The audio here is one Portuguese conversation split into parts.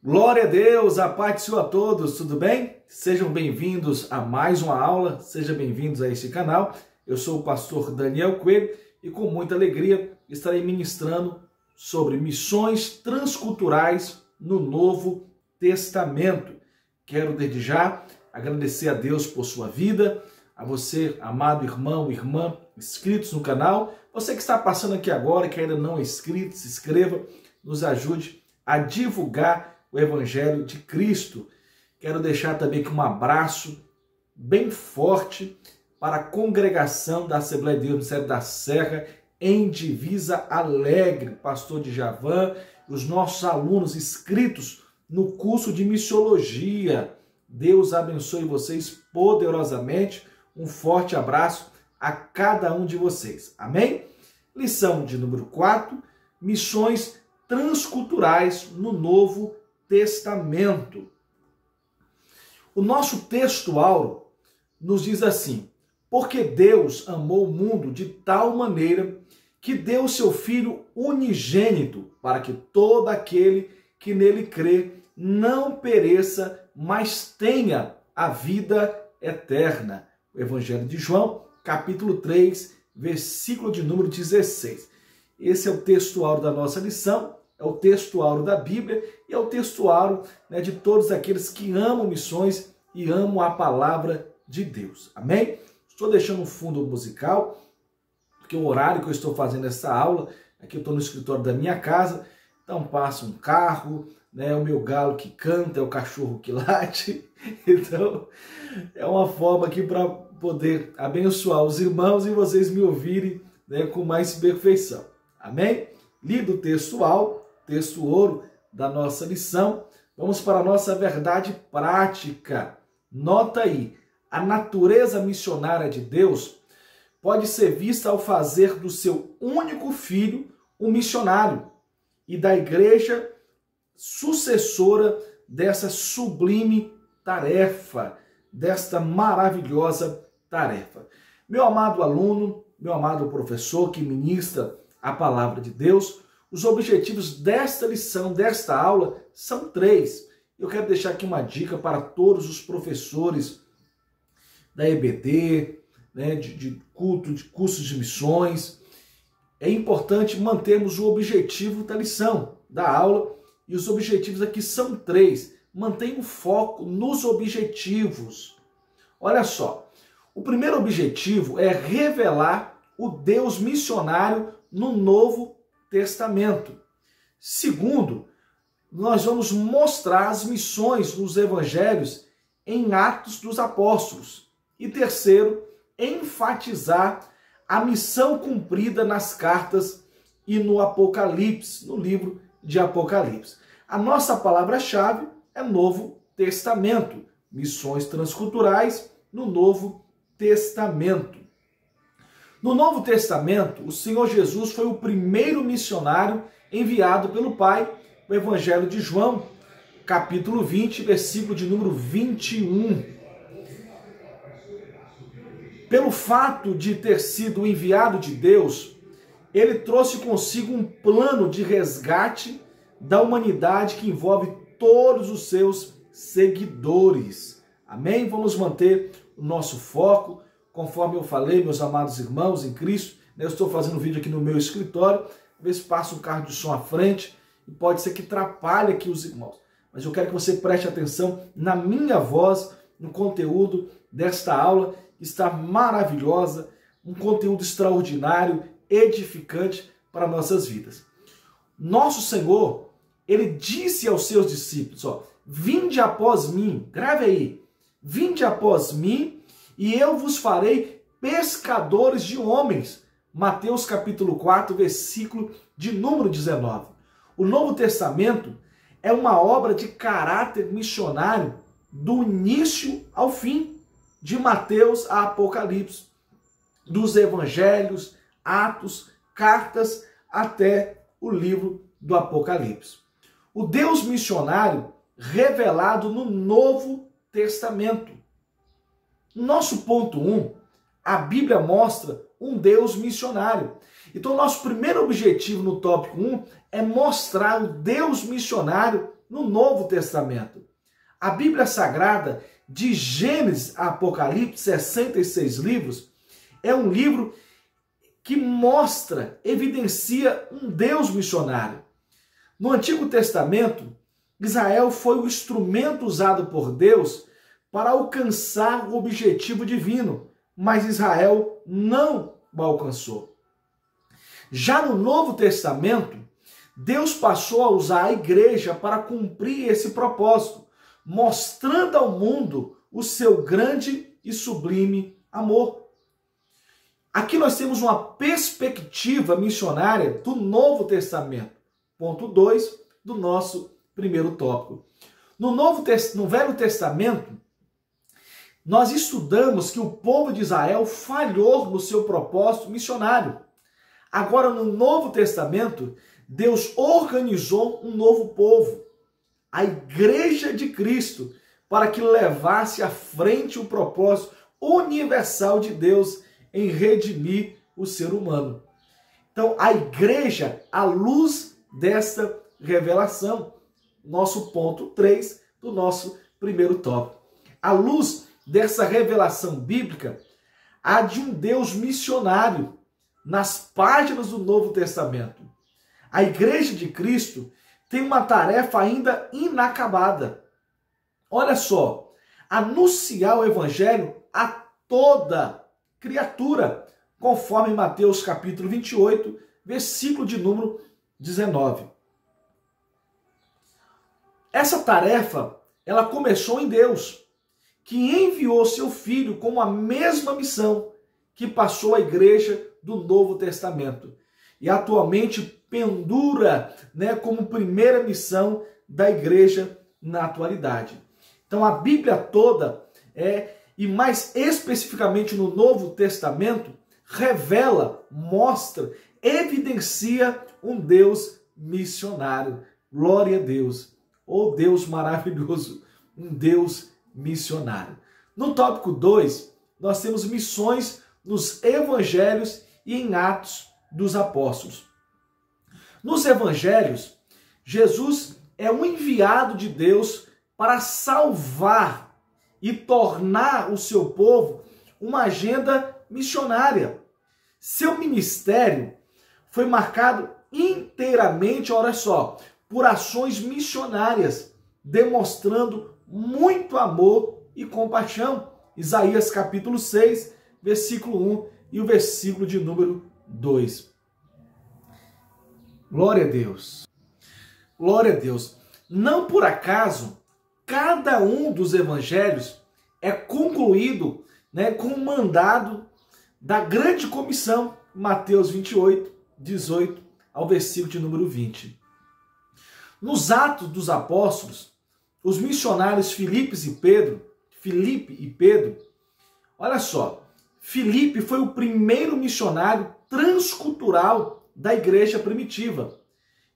Glória a Deus, a paz do Senhor a todos, tudo bem? Sejam bem-vindos a mais uma aula, sejam bem-vindos a este canal. Eu sou o pastor Daniel Coelho e com muita alegria estarei ministrando sobre missões transculturais no Novo Testamento. Quero desde já agradecer a Deus por sua vida, a você, amado irmão, irmã, inscritos no canal. Você que está passando aqui agora e que ainda não é inscrito, se inscreva, nos ajude a divulgar o Evangelho de Cristo. Quero deixar também aqui um abraço bem forte para a congregação da Assembleia de Deus Ministério da Serra, em Divisa Alegre, pastor Djavan, os nossos alunos inscritos no curso de missiologia. Deus abençoe vocês poderosamente. Um forte abraço a cada um de vocês. Amém? Lição de número 4, missões transculturais no Novo Testamento. O nosso texto áureo nos diz assim: porque Deus amou o mundo de tal maneira que deu seu Filho unigênito, para que todo aquele que nele crê não pereça, mas tenha a vida eterna. O Evangelho de João, capítulo 3, versículo de número 16. Esse é o texto áureo da nossa lição, é o texto áureo da Bíblia e é o texto áureo, de todos aqueles que amam missões e amam a palavra de Deus. Amém? Estou deixando um fundo musical, porque o horário que eu estou fazendo essa aula, aqui eu estou no escritório da minha casa, então passa um carro, o meu galo que canta, é o cachorro que late. Então, é uma forma aqui para poder abençoar os irmãos e vocês me ouvirem com mais perfeição. Amém? Lido o texto áureo, texto ouro da nossa lição, vamos para a nossa verdade prática. Nota aí, a natureza missionária de Deus pode ser vista ao fazer do seu único filho um missionário e da igreja sucessora dessa sublime tarefa, desta maravilhosa tarefa. Meu amado aluno, meu amado professor que ministra a palavra de Deus, os objetivos desta lição, desta aula, são 3. Eu quero deixar aqui uma dica para todos os professores da EBD, de cursos de missões. É importante mantermos o objetivo da lição, da aula, e os objetivos aqui são 3. Mantenha o foco nos objetivos. Olha só, o primeiro objetivo é revelar o Deus missionário no Novo Testamento. Segundo, nós vamos mostrar as missões nos evangelhos em Atos dos Apóstolos. E terceiro, enfatizar a missão cumprida nas cartas e no Apocalipse, no livro de Apocalipse. A nossa palavra-chave é Novo Testamento, missões transculturais no Novo Testamento. No Novo Testamento, o Senhor Jesus foi o primeiro missionário enviado pelo Pai. O Evangelho de João, capítulo 20, versículo de número 21. Pelo fato de ter sido enviado de Deus, ele trouxe consigo um plano de resgate da humanidade que envolve todos os seus seguidores. Amém? Vamos manter o nosso foco. Conforme eu falei, meus amados irmãos em Cristo, eu estou fazendo um vídeo aqui no meu escritório, às vezes passa um carro de som à frente e pode ser que atrapalhe aqui os irmãos. Mas eu quero que você preste atenção na minha voz, no conteúdo desta aula, que está maravilhosa, um conteúdo extraordinário, edificante para nossas vidas. Nosso Senhor, ele disse aos seus discípulos, vinde após mim, grave aí, vinde após mim, e eu vos farei pescadores de homens. Mateus capítulo 4, versículo de número 19. O Novo Testamento é uma obra de caráter missionário do início ao fim, de Mateus a Apocalipse, dos evangelhos, Atos, cartas, até o livro do Apocalipse. O Deus missionário revelado no Novo Testamento. Nosso ponto 1, a Bíblia mostra um Deus missionário. Então, nosso primeiro objetivo no tópico 1 é mostrar o Deus missionário no Novo Testamento. A Bíblia Sagrada, de Gênesis a Apocalipse, 66 livros, é um livro que mostra, evidencia um Deus missionário. No Antigo Testamento, Israel foi o instrumento usado por Deus para alcançar o objetivo divino, mas Israel não o alcançou. Já no Novo Testamento, Deus passou a usar a igreja para cumprir esse propósito, mostrando ao mundo o seu grande e sublime amor. Aqui nós temos uma perspectiva missionária do Novo Testamento. Ponto 2 do nosso primeiro tópico. No Velho Testamento, nós estudamos que o povo de Israel falhou no seu propósito missionário. Agora, no Novo Testamento, Deus organizou um novo povo, a Igreja de Cristo, para que levasse à frente o propósito universal de Deus em redimir o ser humano. Então, a igreja, à luz dessa revelação, nosso ponto 3 do nosso primeiro tópico. À luz dessa revelação bíblica, há de um Deus missionário nas páginas do Novo Testamento. A Igreja de Cristo tem uma tarefa ainda inacabada. Olha só, anunciar o Evangelho a toda criatura, conforme Mateus capítulo 28, versículo de número 19. Essa tarefa, ela começou em Deus, que enviou seu Filho com a mesma missão que passou a igreja do Novo Testamento. E atualmente pendura, como primeira missão da igreja na atualidade. Então a Bíblia toda, e mais especificamente no Novo Testamento, revela, mostra, evidencia um Deus missionário. Glória a Deus. Oh Deus maravilhoso, um Deus missionário. No tópico 2, nós temos missões nos evangelhos e em Atos dos Apóstolos. Nos evangelhos, Jesus é um enviado de Deus para salvar e tornar o seu povo uma agenda missionária. Seu ministério foi marcado inteiramente, olha só, por ações missionárias, demonstrando muito amor e compaixão. Isaías capítulo 6, versículo 1 e o versículo de número 2. Glória a Deus. Glória a Deus. Não por acaso, cada um dos evangelhos é concluído com o mandado da grande comissão, Mateus 28, 18 ao versículo de número 20. Nos Atos dos Apóstolos, os missionários Filipe e Pedro, olha só, Filipe foi o primeiro missionário transcultural da igreja primitiva,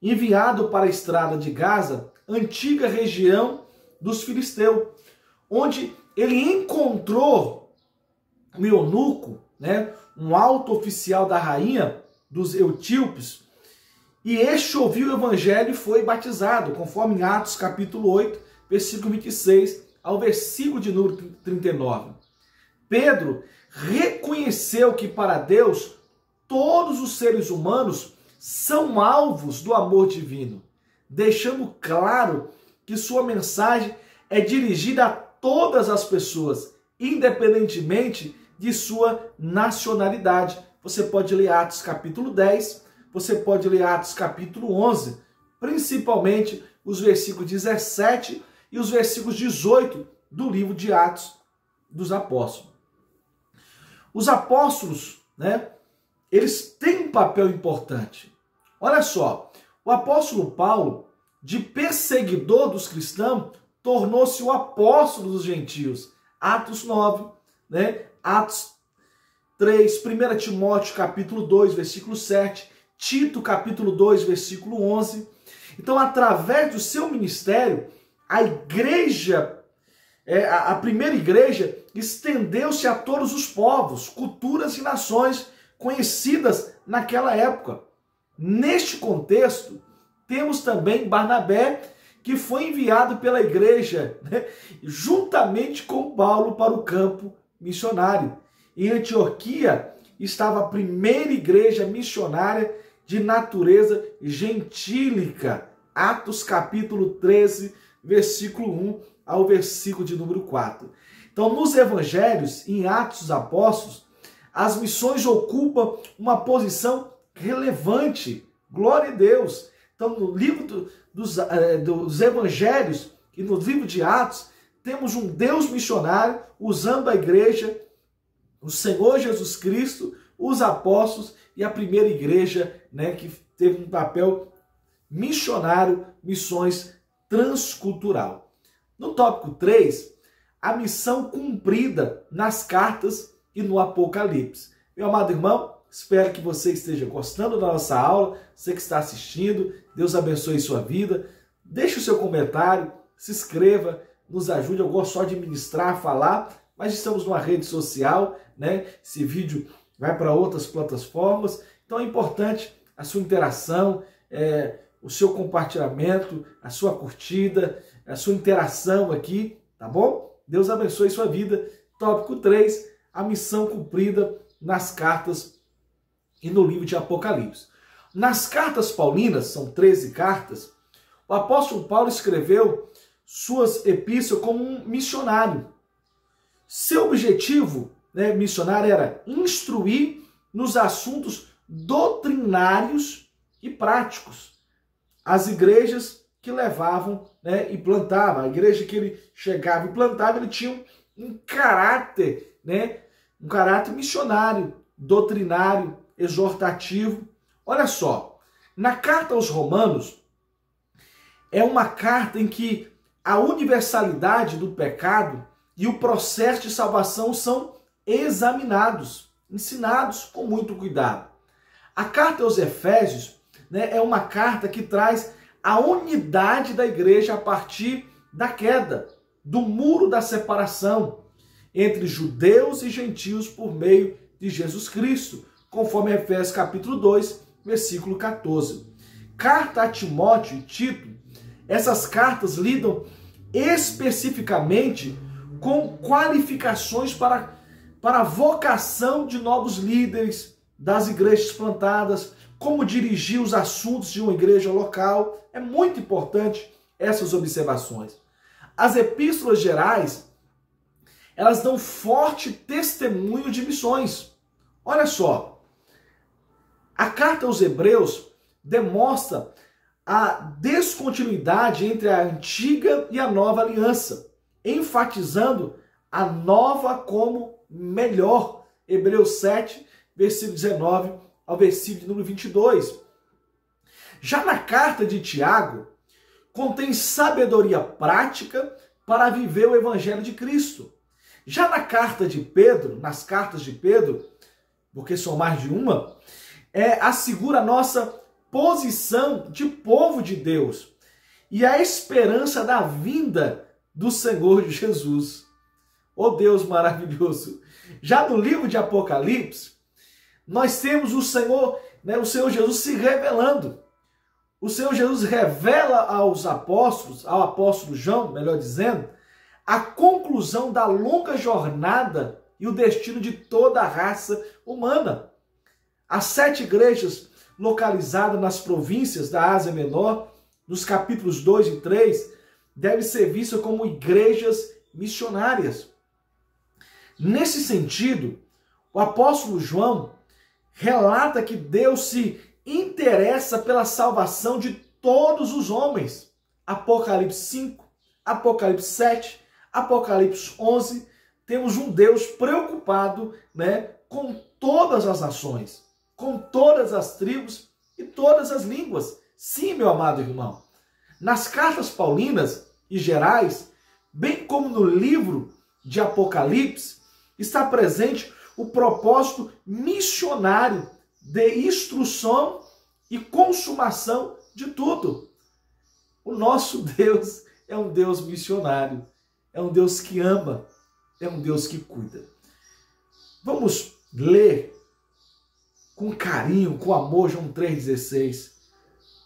enviado para a estrada de Gaza, antiga região dos filisteus, onde ele encontrou um eunuco, um alto oficial da rainha dos etíopes, e este ouviu o evangelho e foi batizado, conforme em Atos capítulo 8, versículo 26 ao versículo de número 39. Pedro reconheceu que para Deus todos os seres humanos são alvos do amor divino, deixando claro que sua mensagem é dirigida a todas as pessoas, independentemente de sua nacionalidade. Você pode ler Atos capítulo 10, você pode ler Atos capítulo 11, principalmente os versículos 17 e os versículos 18 do livro de Atos dos Apóstolos. Os apóstolos, eles têm um papel importante. Olha só, o apóstolo Paulo, de perseguidor dos cristãos, tornou-se o apóstolo dos gentios. Atos 9, Atos 3, 1 Timóteo capítulo 2, versículo 7, Tito capítulo 2, versículo 11. Então, através do seu ministério, a igreja, a primeira igreja, estendeu-se a todos os povos, culturas e nações, conhecidas naquela época. Neste contexto, temos também Barnabé, que foi enviado pela igreja, né, juntamente com Paulo para o campo missionário. Em Antioquia estava a primeira igreja missionária de natureza gentílica. Atos capítulo 13, versículo 1 ao versículo de número 4. Então, nos evangelhos, em Atos dos Apóstolos, as missões ocupam uma posição relevante. Glória a Deus! Então, no livro dos evangelhos e no livro de Atos, temos um Deus missionário usando a igreja, o Senhor Jesus Cristo, os apóstolos e a primeira igreja, né, que teve um papel missionário, missões transcultural. No tópico 3, a missão cumprida nas cartas e no Apocalipse. Meu amado irmão, espero que você esteja gostando da nossa aula, você que está assistindo, Deus abençoe sua vida. Deixe o seu comentário, se inscreva, nos ajude. Eu gosto só de ministrar, falar, mas estamos numa rede social, né? Esse vídeo vai para outras plataformas, então é importante a sua interação, o seu compartilhamento, a sua curtida, a sua interação aqui, tá bom? Deus abençoe sua vida. Tópico 3, a missão cumprida nas cartas e no livro de Apocalipse. Nas cartas paulinas, são 13 cartas, o apóstolo Paulo escreveu suas epístolas como um missionário. Seu objetivo, né, missionário era instruir nos assuntos doutrinários e práticos. As igrejas que levavam, né, e plantavam, a igreja que ele chegava e plantava, ele tinha um caráter, né, um caráter missionário, doutrinário, exortativo. Olha só, na carta aos Romanos, é uma carta em que a universalidade do pecado e o processo de salvação são examinados, ensinados com muito cuidado. A carta aos Efésios, né, é uma carta que traz a unidade da igreja a partir da queda, do muro da separação entre judeus e gentios por meio de Jesus Cristo, conforme Efésios capítulo 2, versículo 14. Carta a Timóteo e Tito, essas cartas lidam especificamente com qualificações para a vocação de novos líderes das igrejas plantadas, como dirigir os assuntos de uma igreja local. É muito importante essas observações. As epístolas gerais, elas dão forte testemunho de missões. Olha só, a carta aos Hebreus demonstra a descontinuidade entre a antiga e a nova aliança, enfatizando a nova como melhor. Hebreus 7, versículo 19 ao versículo número 22. Já na carta de Tiago, contém sabedoria prática para viver o evangelho de Cristo. Já na carta de Pedro, nas cartas de Pedro, porque são mais de uma, assegura a nossa posição de povo de Deus e a esperança da vinda do Senhor Jesus. Oh Deus maravilhoso! Já no livro de Apocalipse, nós temos o Senhor, né, o Senhor Jesus se revelando. O Senhor Jesus revela aos apóstolos, ao apóstolo João, melhor dizendo, a conclusão da longa jornada e o destino de toda a raça humana. As 7 igrejas localizadas nas províncias da Ásia Menor, nos capítulos 2 e 3, devem ser vistas como igrejas missionárias. Nesse sentido, o apóstolo João relata que Deus se interessa pela salvação de todos os homens. Apocalipse 5, Apocalipse 7, Apocalipse 11, temos um Deus preocupado, né, com todas as nações, com todas as tribos e todas as línguas. Sim, meu amado irmão. Nas cartas paulinas e gerais, bem como no livro de Apocalipse, está presente o propósito missionário de instrução e consumação de tudo. O nosso Deus é um Deus missionário, é um Deus que ama, é um Deus que cuida. Vamos ler com carinho, com amor, João 3,16.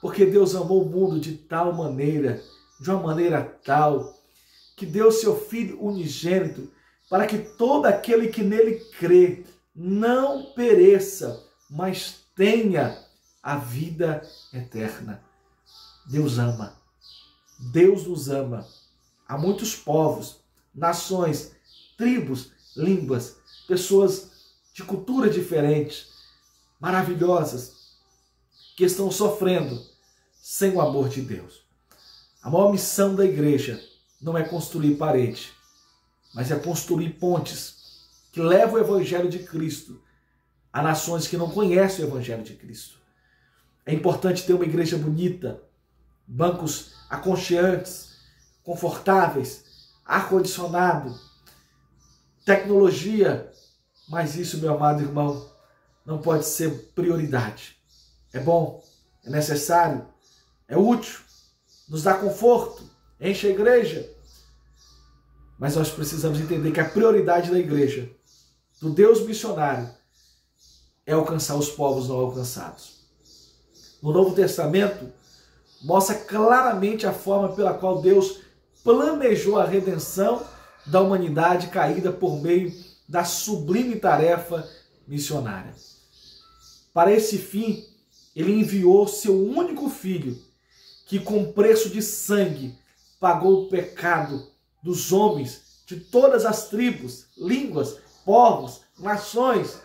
Porque Deus amou o mundo de tal maneira, de uma maneira tal, que deu seu Filho unigênito, para que todo aquele que nele crê não pereça, mas tenha a vida eterna. Deus ama. Deus nos ama. Há muitos povos, nações, tribos, línguas, pessoas de culturas diferentes, maravilhosas, que estão sofrendo sem o amor de Deus. A maior missão da igreja não é construir parede, mas é construir pontes que levam o evangelho de Cristo a nações que não conhecem o evangelho de Cristo. É importante ter uma igreja bonita, bancos aconchegantes, confortáveis, ar-condicionado, tecnologia, mas isso, meu amado irmão, não pode ser prioridade. É bom, é necessário, é útil, nos dá conforto, enche a igreja, mas nós precisamos entender que a prioridade da igreja, do Deus missionário, é alcançar os povos não alcançados. No Novo Testamento, mostra claramente a forma pela qual Deus planejou a redenção da humanidade caída por meio da sublime tarefa missionária. Para esse fim, ele enviou seu único filho, que com preço de sangue pagou o pecado dos homens de todas as tribos, línguas, povos, nações,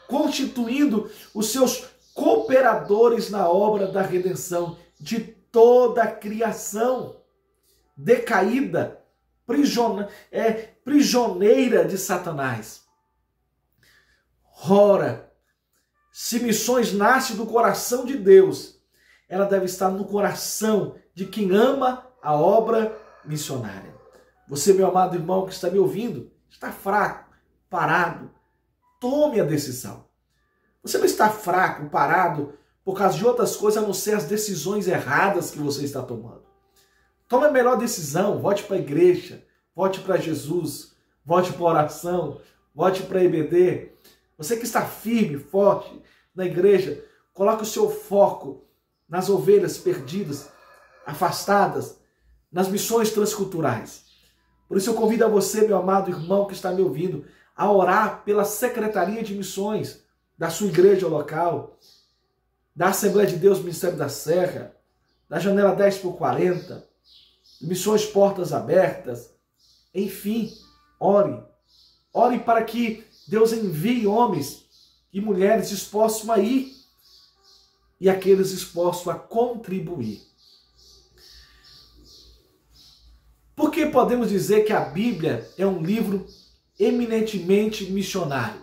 constituindo os seus cooperadores na obra da redenção de toda a criação decaída, prisioneira de Satanás. Ora, se missões nasce do coração de Deus, ela deve estar no coração de quem ama a obra missionária. Você, meu amado irmão que está me ouvindo, está fraco, parado, tome a decisão. Você não está fraco, parado, por causa de outras coisas, a não ser as decisões erradas que você está tomando. Tome a melhor decisão, volte para a igreja, volte para Jesus, volte para a oração, volte para a EBD. Você que está firme, forte na igreja, coloque o seu foco nas ovelhas perdidas, afastadas, nas missões transculturais. Por isso eu convido a você, meu amado irmão que está me ouvindo, a orar pela Secretaria de Missões da sua igreja local, da Assembleia de Deus Ministério da Serra, da Janela 10x40, Missões Portas Abertas, enfim, ore. Ore para que Deus envie homens e mulheres dispostos a ir e aqueles dispostos a contribuir. Por que podemos dizer que a Bíblia é um livro eminentemente missionário?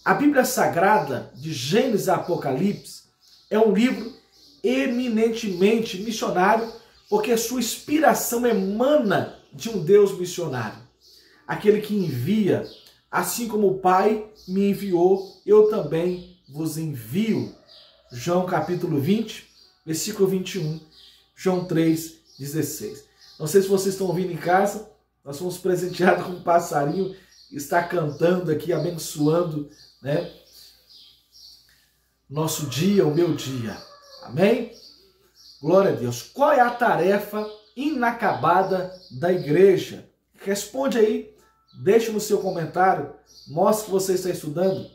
A Bíblia Sagrada, de Gênesis a Apocalipse, é um livro eminentemente missionário, porque sua inspiração emana de um Deus missionário. Aquele que envia, assim como o Pai me enviou, eu também vos envio. João capítulo 20, versículo 21, João 3,16. Não sei se vocês estão ouvindo em casa, nós fomos presenteados com um passarinho que está cantando aqui, abençoando, né, nosso dia, o meu dia. Amém? Glória a Deus. Qual é a tarefa inacabada da igreja? Responde aí, deixe no seu comentário, mostre que você está estudando.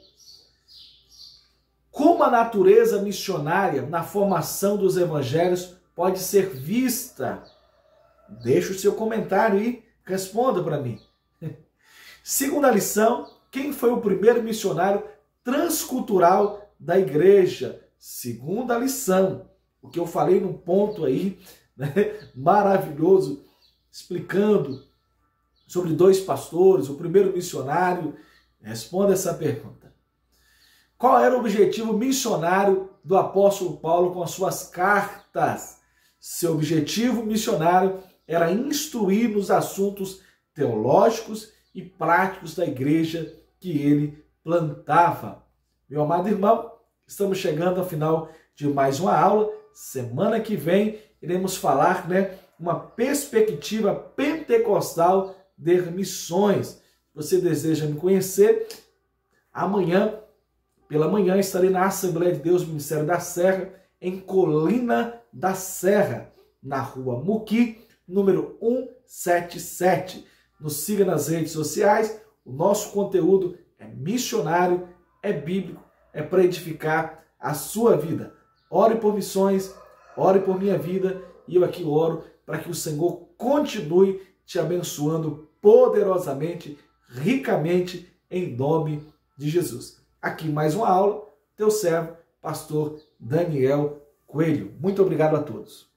Como a natureza missionária na formação dos evangelhos pode ser vista? Deixe o seu comentário e responda para mim. Segunda lição, quem foi o primeiro missionário transcultural da igreja? Segunda lição, o que eu falei num ponto aí, né, maravilhoso, explicando sobre dois pastores, o primeiro missionário. Responda essa pergunta. Qual era o objetivo missionário do apóstolo Paulo com as suas cartas? Seu objetivo missionário era instruir nos assuntos teológicos e práticos da igreja que ele plantava. Meu amado irmão, estamos chegando ao final de mais uma aula. Semana que vem iremos falar, uma perspectiva pentecostal de missões. Você deseja me conhecer? Amanhã, Pela manhã estarei na Assembleia de Deus, Ministério da Serra, em Colina da Serra, na rua Muqui, número 177. Nos siga nas redes sociais. O nosso conteúdo é missionário, é bíblico, é para edificar a sua vida. Ore por missões, ore por minha vida, e eu aqui oro para que o Senhor continue te abençoando poderosamente, ricamente, em nome de Jesus. Aqui mais uma aula, teu servo, pastor Daniel Coelho. Muito obrigado a todos.